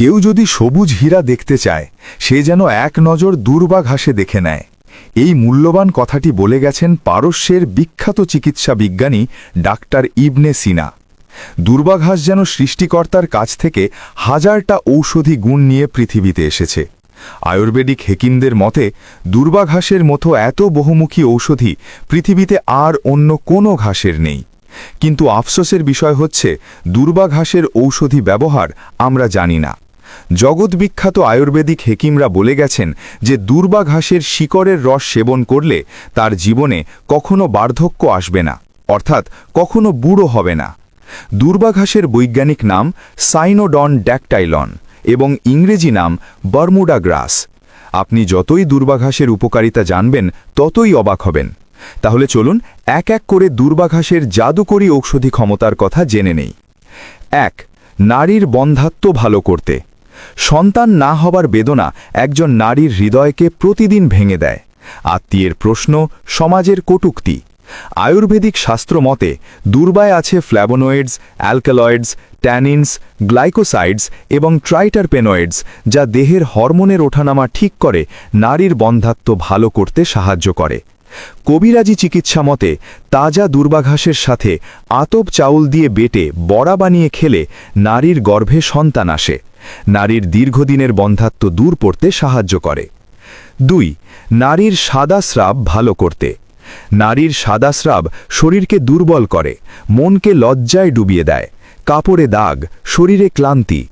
কেউ যদি সবুজ হীরা দেখতে চায় সে যেন এক নজর দুর্বা ঘাসে দেখে নেয়। এই মূল্যবান কথাটি বলে গেছেন পারস্যের বিখ্যাত চিকিৎসা বিজ্ঞানী ডাক্তার ইবনে সিনা। দুর্বা ঘাস যেন সৃষ্টিকর্তার কাছ থেকে হাজারটা ঔষধি গুণ নিয়ে পৃথিবীতে এসেছে। আয়ুর্বেদিক হেকিমদের মতে দুর্বা ঘাসের মতো এত বহুমুখী ঔষধি পৃথিবীতে আর অন্য কোনো ঘাসের নেই। কিন্তু আফসোসের বিষয় হচ্ছে দুর্বা ঘাসের ঔষধি ব্যবহার আমরা জানি না। জগৎবিখ্যাত আয়ুর্বেদিক হেকিমরা বলে গেছেন যে দুর্বা ঘাসের শিকড়ের রস সেবন করলে তার জীবনে কখনো বার্ধক্য আসবে না, অর্থাৎ কখনো বুড়ো হবে না। দুর্বা ঘাসের বৈজ্ঞানিক নাম সাইনোডন ড্যাকটাইলন এবং ইংরেজি নাম বারমুডা গ্রাস। আপনি যতই দুর্বা ঘাসের উপকারিতা জানবেন ততই অবাক হবেন। তাহলে চলুন এক এক করে দুর্বা ঘাসের জাদুকরী ঔষধি ক্ষমতার কথা জেনে নেই। ১. নারীর বন্ধ্যাত্ব ভালো করতে। সন্তান না হবার বেদনা একজন নারীর হৃদয়কে প্রতিদিন ভেঙে দেয়। আত্মীয়ের প্রশ্ন, সমাজের কটূক্তি। আয়ুর্বেদিক শাস্ত্র মতে দুর্বায় আছে ফ্ল্যাভোনয়েডস, অ্যালকালয়েডস, ট্যানিনস, গ্লাইকোসাইডস এবং ট্রাইটারপেনয়েডস, যা দেহের হরমোনের ওঠানামা ঠিক করে নারীর বন্ধ্যাত্ব ভালো করতে সাহায্য করে। কবিরাজি চিকিৎসা মতে তাজা দুর্বা ঘাসের সাথে আতপ চাউল দিয়ে বেটে বড়া বানিয়ে খেলে নারীর গর্ভে সন্তান আসে, নারীর দীর্ঘদিনের বন্ধ্যাত্ব দূর করতে সাহায্য করে। ২. নারীর সাদা স্রাব ভালো করতে। নারীর সাদা স্রাব শরীরকে দুর্বল করে, মনকে লজ্জায় ডুবিয়ে দেয়, কাপড়ে দাগ, শরীরে ক্লান্তি।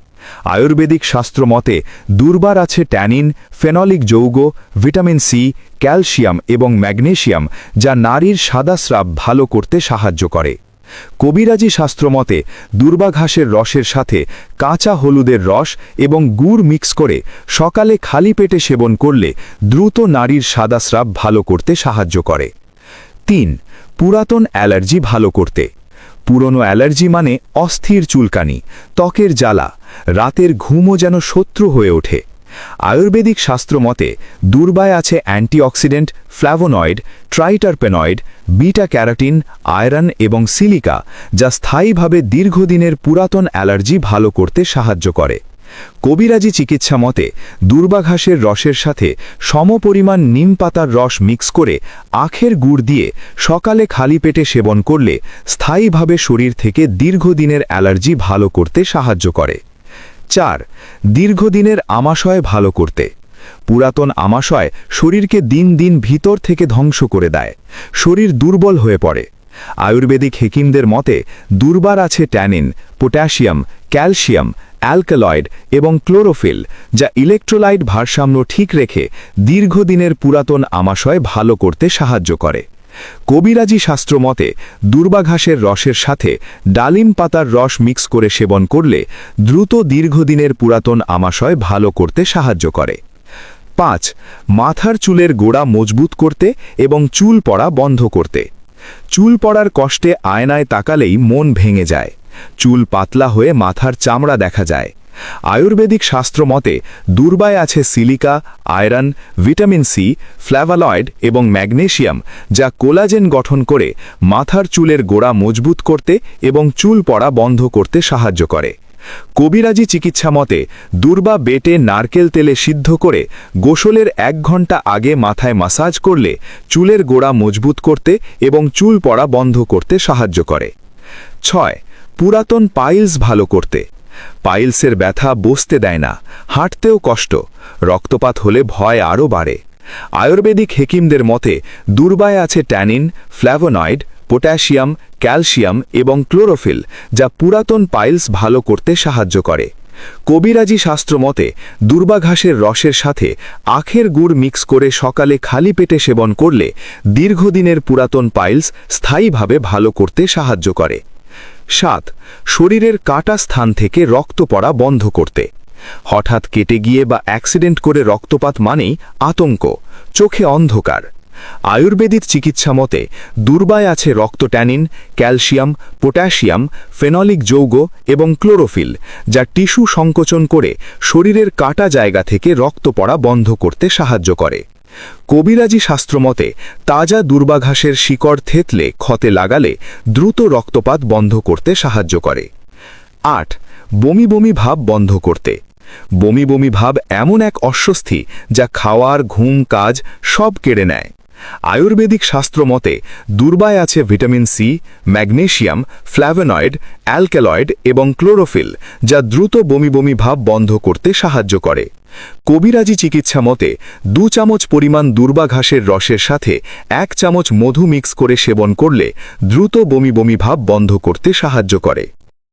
আয়ুর্বেদিক শাস্ত্র মতে দুর্বার আছে ট্যানিন, ফেনলিক যৌগ, ভিটামিন সি, ক্যালসিয়াম এবং ম্যাগনেসিয়াম, যা নারীর সাদা স্রাব ভালো করতে সাহায্য করে। কবিরাজি শাস্ত্র মতে দুর্বা ঘাসের রসের সাথে কাঁচা হলুদের রস এবং গুড় মিক্স করে সকালে খালি পেটে সেবন করলে দ্রুত নারীর সাদা স্রাব ভালো করতে সাহায্য করে। ৩. পুরাতন অ্যালার্জি ভালো করতে। পুরনো অ্যালার্জি মানে অস্থির চুলকানি, ত্বকের জ্বালা, রাতের ঘুমও যেন শত্রু হয়ে ওঠে। আয়ুর্বেদিক শাস্ত্র মতে দুর্বায় আছে antioxidant, flavonoid, triterpenoid, beta carotene, iron এবং সিলিকা, যা স্থায়ীভাবে দীর্ঘদিনের পুরাতন অ্যালার্জি ভালো করতে সাহায্য করে। কবিরাজি চিকিৎসা মতে দুর্বা ঘাসের রসের সাথে সমপরিমাণ নিম পাতার রস মিক্স করে আখের গুড় দিয়ে সকালে খালি পেটে সেবন করলে স্থায়ীভাবে শরীর থেকে দীর্ঘদিনের অ্যালার্জি ভালো করতে সাহায্য করে। ৪. দীর্ঘদিনের আমাশয় ভালো করতে। পুরাতন আমাশয় শরীরকে দিন দিন ভিতর থেকে ধ্বংস করে দেয়, শরীর দুর্বল হয়ে পড়ে। আয়ুর্বেদিক হেকিমদের মতে দুর্বার আছে ট্যানিন, পটাশিয়াম, ক্যালসিয়াম, অ্যালকালয়েড এবং ক্লোরোফিল, যা ইলেকট্রোলাইট ভারসাম্য ঠিক রেখে দীর্ঘদিনের পুরাতন আমাশয় ভালো করতে সাহায্য করে। কবিরাজি শাস্ত্র মতে দুর্বা ঘাসের রসের সাথে ডালিম পাতার রস মিক্স করে সেবন করলে দ্রুত দীর্ঘদিনের পুরাতন আমাশয় ভালো করতে সাহায্য করে। ৫. মাথার চুলের গোড়া মজবুত করতে এবং চুল পড়া বন্ধ করতে। চুল পড়ার কষ্টে আয়নায় তাকালেই মন ভেঙে যায়, চুল পাতলা হয়ে মাথার চামড়া দেখা যায়। আয়ুর্বেদিক শাস্ত্র মতে দুর্বায় আছে silica, iron, vitamin C, flavonoid এবং ম্যাগনেসিয়াম, যা কোলাজেন গঠন করে মাথার চুলের গোড়া মজবুত করতে এবং চুল পড়া বন্ধ করতে সাহায্য করে। কবিরাজি চিকিৎসা মতে দুর্বা বেটে নারকেল তেলে সিদ্ধ করে গোসলের ১ ঘন্টা আগে মাথায় মাসাজ করলে চুলের গোড়া মজবুত করতে এবং চুল পড়া বন্ধ করতে সাহায্য করে। ৬. পুরাতন পাইলস ভালো করতে। পাইলসের ব্যথা বসতে দেয় না, হাঁটতেও কষ্ট, রক্তপাত হলে ভয় আরও বাড়ে। আয়ুর্বেদিক হেকিমদের মতে দুর্বায় আছে ট্যানিন, ফ্ল্যাভোনয়েড, পটাশিয়াম, ক্যালসিয়াম এবং ক্লোরোফিল, যা পুরাতন পাইলস ভালো করতে সাহায্য করে। কবিরাজি শাস্ত্র মতে দুর্বা ঘাসের রসের সাথে আখের গুড় মিক্স করে সকালে খালি পেটে সেবন করলে দীর্ঘদিনের পুরাতন পাইলস স্থায়ীভাবে ভালো করতে সাহায্য করে। ৭. শরীরের কাটা স্থান থেকে রক্ত পড়া বন্ধ করতে। হঠাৎ কেটে গিয়ে বা অ্যাক্সিডেন্ট করে রক্তপাত মানেই আতঙ্ক, চোখে অন্ধকার। আয়ুর্বেদিক চিকিৎসা মতে দুর্বায় আছে রক্ত ট্যানিন, ক্যালসিয়াম, পটাশিয়াম, ফেনলিক যৌগ এবং ক্লোরোফিল, যা টিস্যু সংকোচন করে শরীরের কাটা জায়গা থেকে রক্ত পড়া বন্ধ করতে সাহায্য করে। কবিরাজি শাস্ত্র মতে তাজা দুর্বা ঘাসের শিকড় থেতলে ক্ষতে লাগালে দ্রুত রক্তপাত বন্ধ করতে সাহায্য করে। ৮. বমি বমি ভাব বন্ধ করতে। বমি বমি ভাব এমন এক অস্বস্তি যা খাওয়ার, ঘুম, কাজ সব কেড়ে নেয়। আয়ুর্বেদিক শাস্ত্র মতে দুর্বায় আছে ভিটামিন সি, ম্যাগনেসিয়াম, ফ্ল্যাভোনয়েড, অ্যালক্যালয়েড এবং ক্লোরোফিল, যা দ্রুত বমি বমি ভাব বন্ধ করতে সাহায্য করে। কবিরাজি চিকিৎসা মতে 2 চামচ পরিমাণ দুর্বা ঘাসের রসের সাথে 1 চামচ মধু মিক্স করে সেবন করলে দ্রুত বমি বমি ভাব বন্ধ করতে সাহায্য করে।